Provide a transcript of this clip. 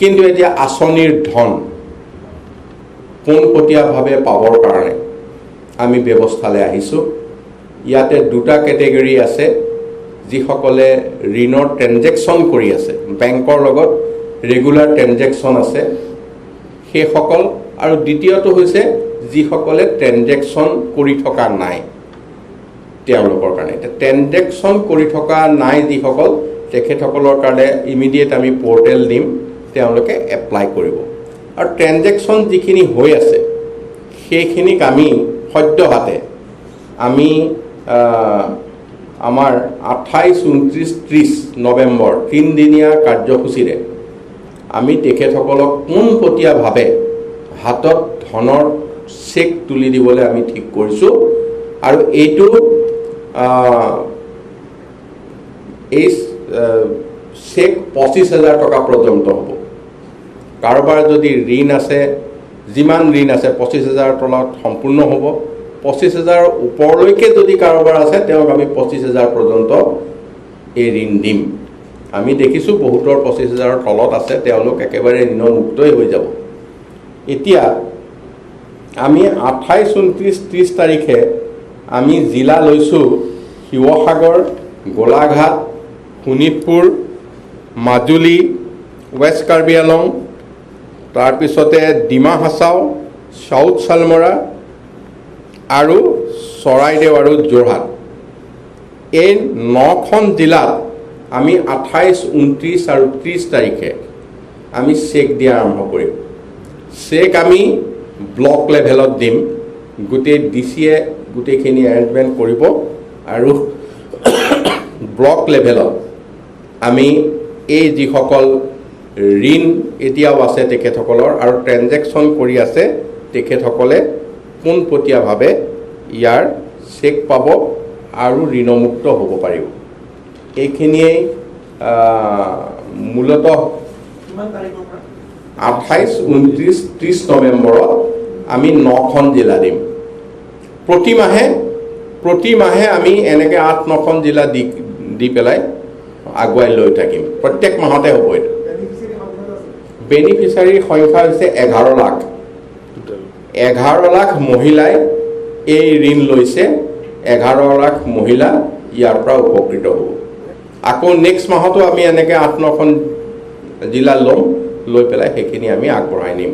কিন্তু এতিয়া আঁচনিৰ ধন পোনপটীয়াভাৱে পাবৰ কাৰণে আমি ব্যৱস্থালৈ আহিছোঁ। ইয়াতে দুটা কেটেগৰী আছে, যিসকলে ঋণৰ ট্ৰেনজেকশ্যন কৰি আছে, বেংকৰ লগত ৰেগুলাৰ ট্ৰেনজেকশ্যন আছে সেইসকল, আৰু দ্বিতীয়টো হৈছে যিসকলে ট্ৰেনজেকশ্যন কৰি থকা নাই তেওঁলোকৰ কাৰণে। এতিয়া ট্ৰেনজেকশ্যন কৰি থকা নাই যিসকল, তেখেতসকলৰ কাৰণে ইমিডিয়েট আমি পৰ্টেল দিম, তেওঁলোকে এপ্লাই কৰিব। আৰু ট্ৰেনজেকশ্যন যিখিনি হৈ আছে সেইখিনিক আমি সদ্যহাতে আমি আমাৰ 28, 29, 30 নৱেম্বৰ 3 দিনীয়া কাৰ্যসূচীৰে আমি তেখেতসকলক পোনপটীয়াভাৱে হাতত ধনৰ চেক তুলি দিবলৈ আমি ঠিক কৰিছোঁ। আৰু এইটো এই চেক 25,000 টকা পৰ্যন্ত হ'ব। কাৰোবাৰ যদি ঋণ আছে, যিমান ঋণ আছে 25,000 তলত সম্পূৰ্ণ হ'ব। 25,000 ওপৰলৈকে যদি কাৰোবাৰ আছে তেওঁক আমি 25,000 পৰ্যন্ত এই ঋণ দিম। আমি দেখিছোঁ বহুতৰ 25,000 তলত আছে, তেওঁলোক একেবাৰে ঋণমুক্তই হৈ যাব। এতিয়া আমি 28, 29, 30 তাৰিখে আমি জিলা লৈছোঁ শিৱসাগৰ, গোলাঘাট, শোণিতপুৰ, মাজুলী, ৱেষ্ট কাৰ্বি আংলং, তাৰপিছতে ডিমা হাছাও, চাউথ চালমৰা আৰু চৰাইদেউ আৰু যোৰহাট। এই 9খন জিলাত আমি 28, 29 আৰু 30 তাৰিখে আমি চেক দিয়া আৰম্ভ কৰিম। চেক আমি ব্লক লেভেলত দিম, গোটেই ডিচিয়ে গোটেইখিনি এৰেঞ্জমেণ্ট কৰিব, আৰু ব্লক লেভেলত আমি এই যিসকল ঋণ এতিয়াও আছে তেখেতসকলৰ আৰু ট্ৰেনজেকশ্যন কৰি আছে তেখেতসকলে পোনপটীয়াভাৱে ইয়াৰ চেক পাব আৰু ঋণমুক্ত হ'ব পাৰিব। এইখিনিয়েই মূলতঃ 28, 29, 30 নৱেম্বৰত আমি 9খন জিলা দিম। প্ৰতি মাহে আমি এনেকৈ 8-9খন জিলা দি পেলাই আগুৱাই লৈ থাকিম। প্ৰত্যেক মাহতে হ'ব। এইটো বেনিফিচাৰীৰ সংখ্যা হৈছে 11 লাখ। 11 লাখ মহিলাই এই ঋণ লৈছে। 11 লাখ মহিলা ইয়াৰ পৰা উপকৃত হ'ব। আকৌ নেক্সট মাহতো আমি এনেকৈ 8-9খন জিলা ল'ম, লৈ পেলাই সেইখিনি আমি আগবঢ়াই নিম।